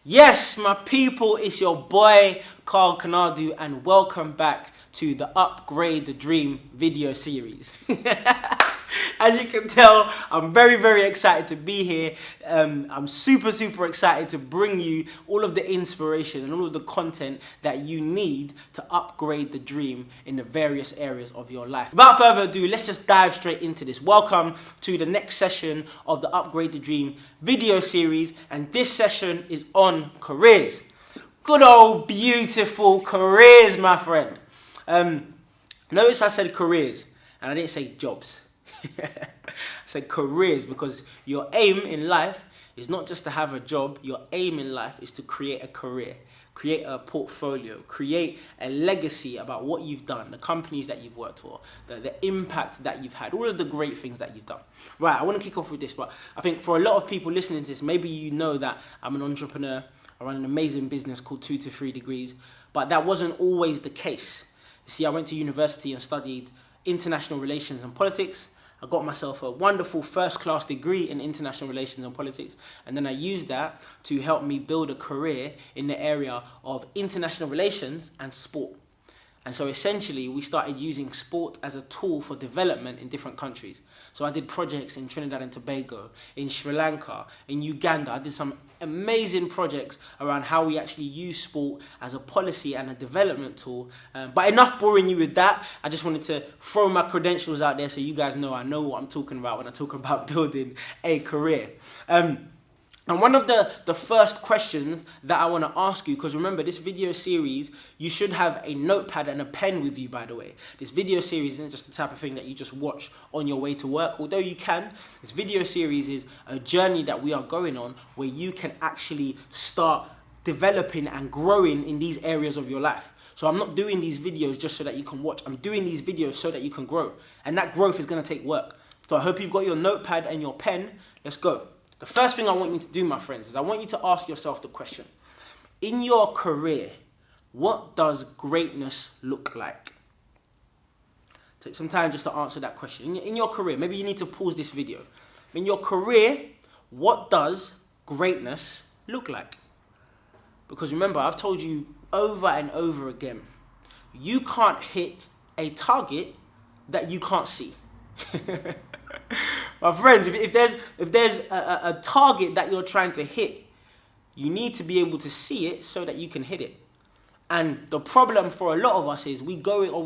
Yes, my people, it's your boy Carl Konadu, and welcome back to the Upgrade the Dream video series. As you can tell, I'm very excited to be here. I'm super excited to bring you all of the inspiration and all of the content that you need to upgrade the dream in the various areas of your life. Without further ado, let's just dive straight into this. Welcome to the next session of the Upgrade the Dream video series, and this session is on careers. Good old beautiful careers, my friend. Notice I said careers and I didn't say jobs. I said careers because your aim in life is not just to have a job. Your aim in life is to create a career, create a portfolio, create a legacy about what you've done, the companies that you've worked for, the impact that you've had, all of the great things that you've done. Right, I want to kick off with this, but I think for a lot of people listening to this, maybe you know that I'm an entrepreneur. I run an amazing business called 2 to 3 Degrees, but that wasn't always the case. You see, I went to university and studied international relations and politics. I got myself a wonderful first-class degree in international relations and politics, and then I used that to help me build a career in the area of international relations and sport. And so essentially, we started using sport as a tool for development in different countries. So I did projects in Trinidad and Tobago, in Sri Lanka, in Uganda. I did some amazing projects around how we actually use sport as a policy and a development tool. But enough boring you with that. I just wanted to throw my credentials out there so you guys know I know what I'm talking about when I talk about building a career. And one of the first questions that I want to ask you, because remember, this video series, you should have a notepad and a pen with you, by the way. This video series isn't just the type of thing that you just watch on your way to work, although you can. This video series is a journey that we are going on where you can actually start developing and growing in these areas of your life. So I'm not doing these videos just so that you can watch. I'm doing these videos so that you can grow. And that growth is going to take work. So I hope you've got your notepad and your pen. Let's go. The first thing I want you to do, my friends, is I want you to ask yourself the question. In your career, what does greatness look like? Take some time just to answer that question. In your career, maybe you need to pause this video. In your career, what does greatness look like? Because remember, I've told you over and over again, you can't hit a target that you can't see. My friends, if there's a target that you're trying to hit, you need to be able to see it so that you can hit it. And the problem for a lot of us is we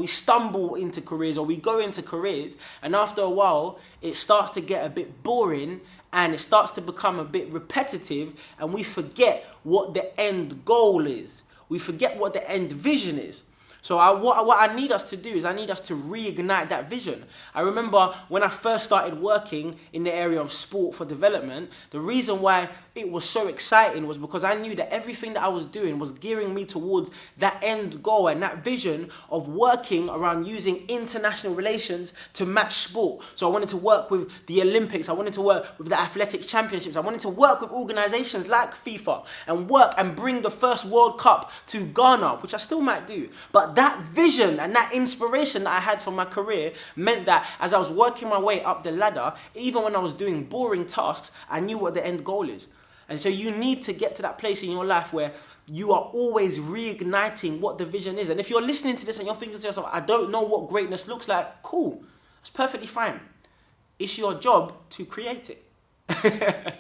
stumble into careers, or we go into careers, and after a while it starts to get a bit boring and it starts to become a bit repetitive, and we forget what the end goal is. We forget what the end vision is. So what I need us to do is I need us to reignite that vision. I remember when I first started working in the area of sport for development, the reason why it was so exciting was because I knew that everything that I was doing was gearing me towards that end goal and that vision of working around using international relations to match sport. So I wanted to work with the Olympics, I wanted to work with the athletics championships, I wanted to work with organizations like FIFA and work and bring the first World Cup to Ghana, which I still might do. But that vision and that inspiration that I had for my career meant that as I was working my way up the ladder, even when I was doing boring tasks, I knew what the end goal is. And so you need to get to that place in your life where you are always reigniting what the vision is. And if you're listening to this and you're thinking to yourself, I don't know what greatness looks like, cool. That's perfectly fine. It's your job to create it.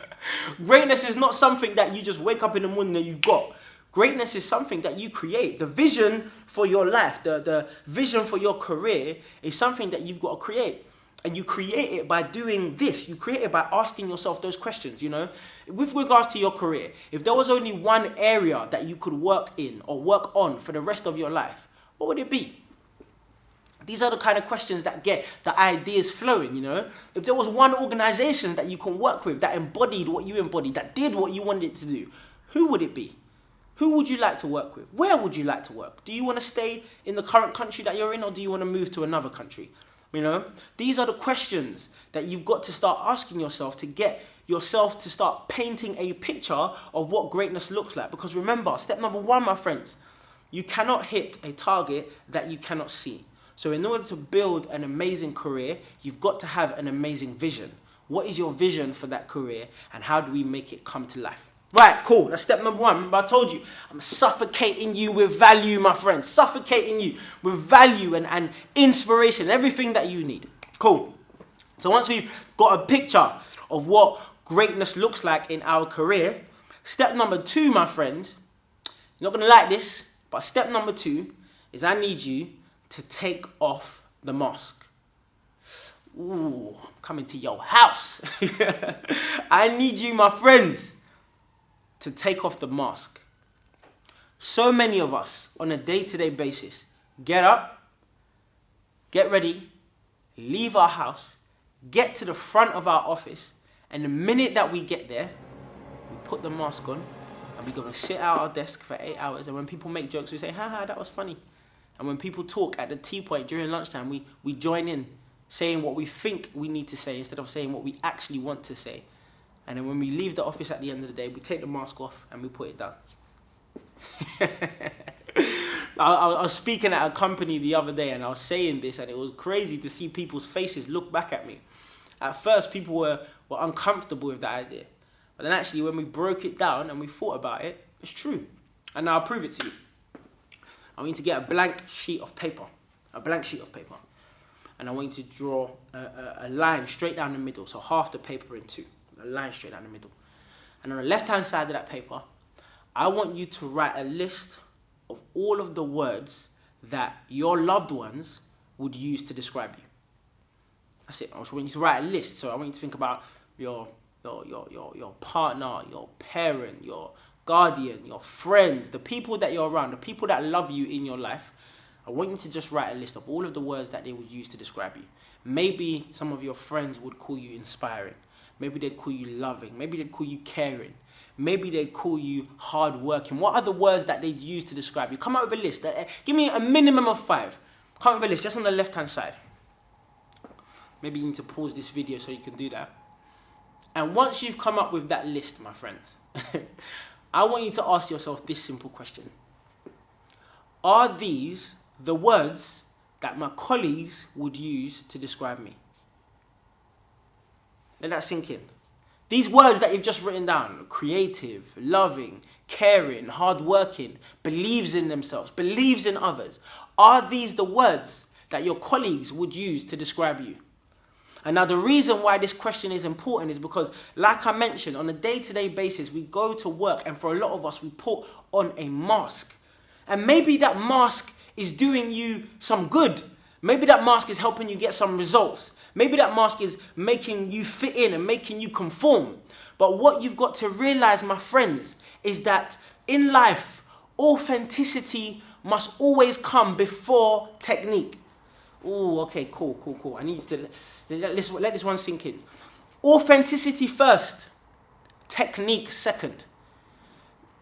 Greatness is not something that you just wake up in the morning and you've got. Greatness is something that you create. The vision for your life, the vision for your career is something that you've got to create. And you create it by doing this. You create it by asking yourself those questions, you know. With regards to your career, if there was only one area that you could work in or work on for the rest of your life, what would it be? These are the kind of questions that get the ideas flowing, you know. If there was one organization that you can work with that embodied what you embodied, that did what you wanted it to do, who would it be? Who would you like to work with? Where would you like to work? Do you want to stay in the current country that you're in, or do you want to move to another country? You know, these are the questions that you've got to start asking yourself to get yourself to start painting a picture of what greatness looks like. Because remember, step number one, my friends, you cannot hit a target that you cannot see. So in order to build an amazing career, you've got to have an amazing vision. What is your vision for that career, and how do we make it come to life? Right, cool. That's step number one. Remember I told you, I'm suffocating you with value, my friends. Suffocating you with value and inspiration, everything that you need. Cool. So once we've got a picture of what greatness looks like in our career, step number two, my friends, you're not going to like this, but step number two is I need you to take off the mask. Ooh, I'm coming to your house. I need you, my friends, to take off the mask. So many of us on a day-to-day basis get up, get ready, leave our house, get to the front of our office, and the minute that we get there, we put the mask on and we're going to sit at our desk for 8 hours, and when people make jokes we say, haha, that was funny. And when people talk at the tea point during lunchtime, we join in saying what we think we need to say instead of saying what we actually want to say. And then when we leave the office at the end of the day, we take the mask off and we put it down. I was speaking at a company the other day and I was saying this, and it was crazy to see people's faces look back at me. At first, people were uncomfortable with that idea. But then actually, when we broke it down and we thought about it, it's true. And now I'll prove it to you. I want you to get a blank sheet of paper. And I want you to draw a line straight down the middle, so half the paper in two. A line straight down the middle. And on the left-hand side of that paper, I want you to write a list of all of the words that your loved ones would use to describe you. That's it. I just want you to write a list. So I want you to think about your partner, your parent, your guardian, your friends, the people that you're around, the people that love you in your life. I want you to just write a list of all of the words that they would use to describe you. Maybe some of your friends would call you inspiring. Maybe they'd call you loving. Maybe they'd call you caring. Maybe they'd call you hardworking. What are the words that they'd use to describe you? Come up with a list. Give me a minimum of 5. Come up with a list just on the left-hand side. Maybe you need to pause this video so you can do that. And once you've come up with that list, my friends, I want you to ask yourself this simple question. Are these the words that my colleagues would use to describe me? Let that sink in. These words that you've just written down, creative, loving, caring, hardworking, believes in themselves, believes in others, are these the words that your colleagues would use to describe you? And now the reason why this question is important is because, like I mentioned, on a day-to-day basis, we go to work and for a lot of us, we put on a mask. And maybe that mask is doing you some good. Maybe that mask is helping you get some results. Maybe that mask is making you fit in and making you conform. But what you've got to realize, my friends, is that in life, authenticity must always come before technique. Oh, okay, cool. I need to let this one sink in. Authenticity first, technique second.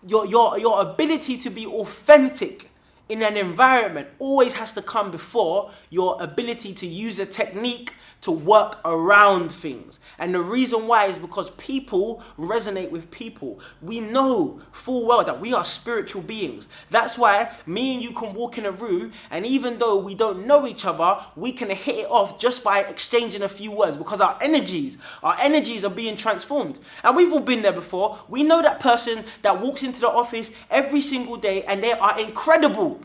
Your ability to be authentic in an environment always has to come before your ability to use a technique to work around things. And the reason why is because people resonate with people. We know full well that we are spiritual beings. That's why me and you can walk in a room, and even though we don't know each other, we can hit it off just by exchanging a few words, because our energies are being transformed. And we've all been there before. We know that person that walks into the office every single day and they are incredible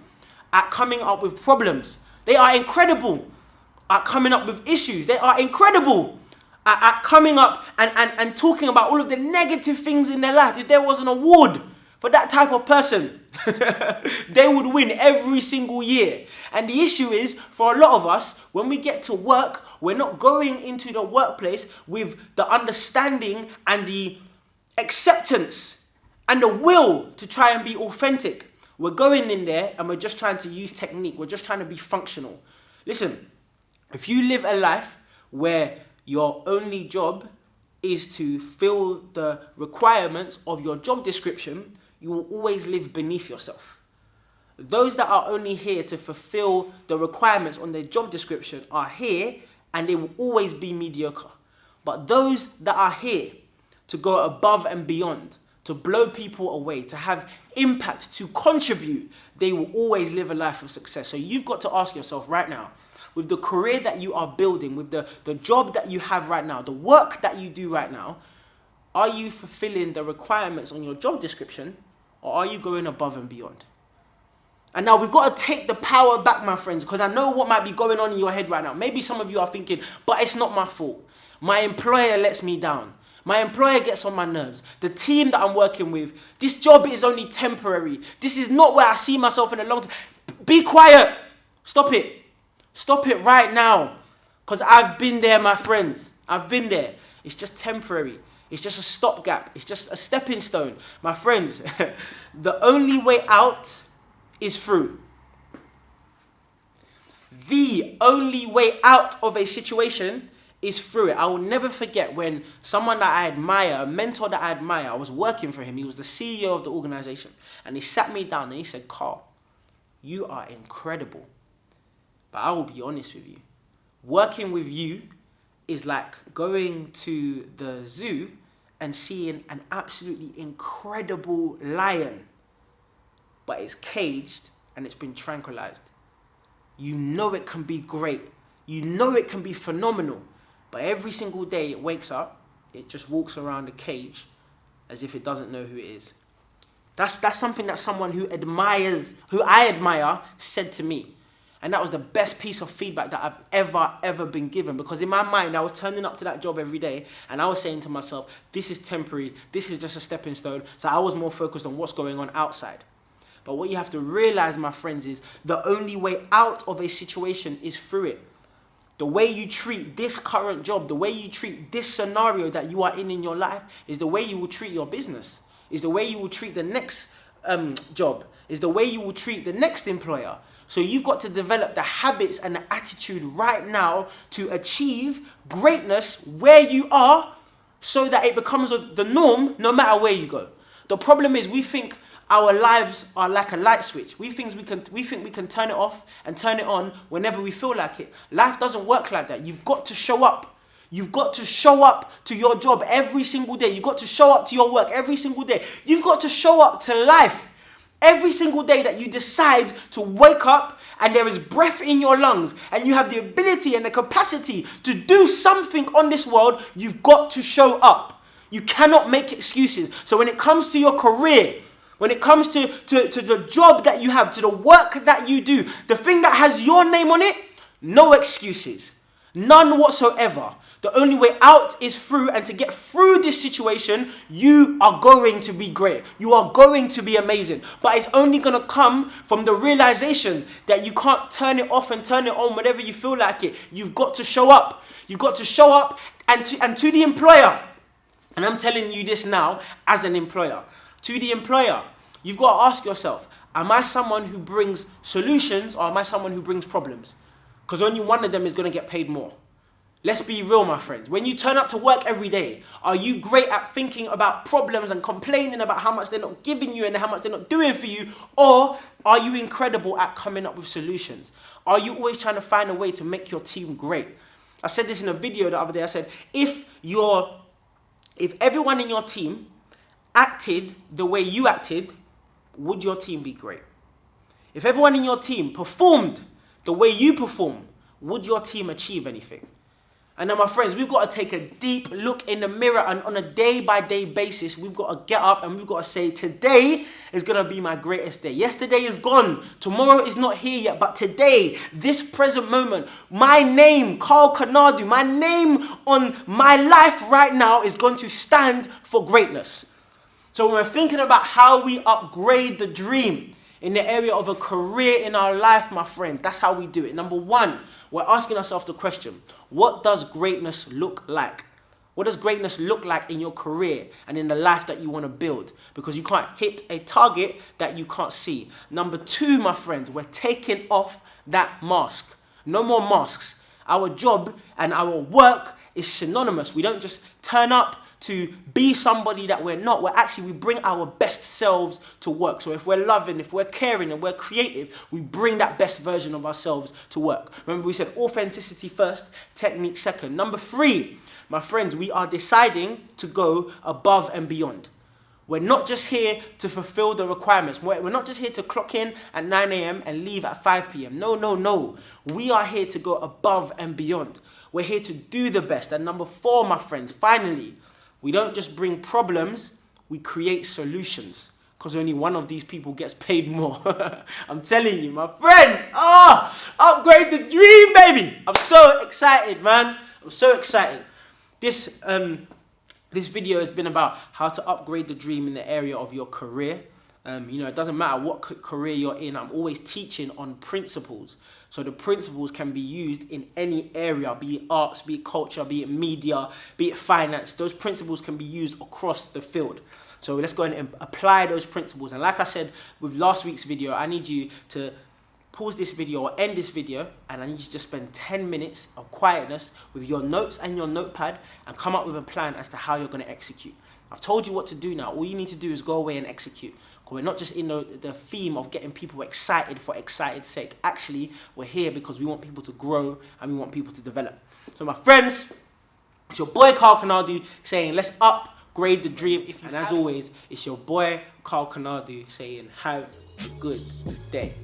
at coming up with problems. They are incredible at coming up with issues. They are incredible at coming up and talking about all of the negative things in their life. If there was an award for that type of person, they would win every single year. And the issue is, for a lot of us, when we get to work, we're not going into the workplace with the understanding and the acceptance and the will to try and be authentic. We're going in there and we're just trying to use technique. We're just trying to be functional. Listen, if you live a life where your only job is to fill the requirements of your job description, you will always live beneath yourself. Those that are only here to fulfill the requirements on their job description are here and they will always be mediocre. But those that are here to go above and beyond, to blow people away, to have impact, to contribute, they will always live a life of success. So you've got to ask yourself right now, with the career that you are building, with the job that you have right now, the work that you do right now, Are you fulfilling the requirements on your job description, or are you going above and beyond? And now we've got to take the power back, my friends, because I know what might be going on in your head right now. Maybe some of you are thinking, but it's not my fault. My employer lets me down. My employer gets on my nerves. The team that I'm working with, this job is only temporary. This is not where I see myself in the long term. Be quiet. Stop it. Stop it right now. Because I've been there, my friends. I've been there. It's just temporary. It's just a stopgap. It's just a stepping stone. My friends, the only way out is through. The only way out of a situation is through it. I will never forget when someone that I admire, a mentor that I admire, I was working for him. He was the CEO of the organization. And he sat me down and he said, Carl, you are incredible. But I will be honest with you. Working with you is like going to the zoo and seeing an absolutely incredible lion. But it's caged and it's been tranquilized. You know it can be great. You know it can be phenomenal. But every single day it wakes up, it just walks around the cage as if it doesn't know who it is. That's something that someone who I admire, said to me. And that was the best piece of feedback that I've ever been given. Because in my mind, I was turning up to that job every day and I was saying to myself, this is temporary, this is just a stepping stone. So I was more focused on what's going on outside. But what you have to realize, my friends, is the only way out of a situation is through it. The way you treat this current job, the way you treat this scenario that you are in your life is the way you will treat your business, is the way you will treat the next job, is the way you will treat the next employer. So you've got to develop the habits and the attitude right now to achieve greatness where you are so that it becomes the norm no matter where you go. The problem is we think our lives are like a light switch. We think we can turn it off and turn it on whenever we feel like it. Life doesn't work like that. You've got to show up. You've got to show up to your job every single day. You've got to show up to your work every single day. You've got to show up to life every single day that you decide to wake up and there is breath in your lungs and you have the ability and the capacity to do something on this world. You've got to show up. You cannot make excuses. So when it comes to your career, when it comes to the job that you have, to the work that you do, the thing that has your name on it, no excuses. None whatsoever. The only way out is through, and to get through this situation, you are going to be great. You are going to be amazing. But it's only going to come from the realization that you can't turn it off and turn it on whenever you feel like it. You've got to show up. You've got to show up and to the employer. And I'm telling you this now as an employer. To the employer, you've got to ask yourself, am I someone who brings solutions or am I someone who brings problems? Because only one of them is going to get paid more. Let's be real, my friends. When you turn up to work every day, are you great at thinking about problems and complaining about how much they're not giving you and how much they're not doing for you? Or are you incredible at coming up with solutions? Are you always trying to find a way to make your team great? I said this in a video the other day. I said, if everyone in your team acted the way you acted, would your team be great? If everyone in your team performed the way you perform, would your team achieve anything? And now, my friends, we've got to take a deep look in the mirror, and on a day-by-day basis, we've got to get up and we've got to say, today is going to be my greatest day. Yesterday is gone. Tomorrow is not here yet. But today, this present moment, my name, Carl Konadu, my name on my life right now is going to stand for greatness. So when we're thinking about how we upgrade the dream in the area of a career in our life, my friends, that's how we do it. Number one, we're asking ourselves the question, what does greatness look like? What does greatness look like in your career and in the life that you want to build? Because you can't hit a target that you can't see. Number two, my friends, we're taking off that mask. No more masks. Our job and our work is synonymous. We don't just turn up to be somebody that we're not. We bring our best selves to work. So if we're loving, if we're caring, and we're creative, we bring that best version of ourselves to work. Remember, we said authenticity first, technique second. Number three, my friends, we are deciding to go above and beyond. We're not just here to fulfill the requirements. We're not just here to clock in at 9 a.m. and leave at 5 p.m. No. We are here to go above and beyond. We're here to do the best. And number four, my friends, finally, We don't just bring problems, we create solutions. Because only one of these people gets paid more. I'm telling you, my friend. Upgrade the dream, baby. I'm so excited, man. I'm so excited. This video has been about how to upgrade the dream in the area of your career. It doesn't matter what career you're in. I'm always teaching on principles. So the principles can be used in any area, be it arts, be it culture, be it media, be it finance. Those principles can be used across the field. So let's go ahead and apply those principles. And like I said with last week's video, I need you to pause this video or end this video, and I need you to just spend 10 minutes of quietness with your notes and your notepad and come up with a plan as to how you're going to execute. I've told you what to do now. All you need to do is go away and execute. Because we're not just in the theme of getting people excited for excited's sake. Actually, we're here because we want people to grow and we want people to develop. So my friends, it's your boy Konadu saying, let's upgrade the dream. And as always, it's your boy Konadu saying, have a good day.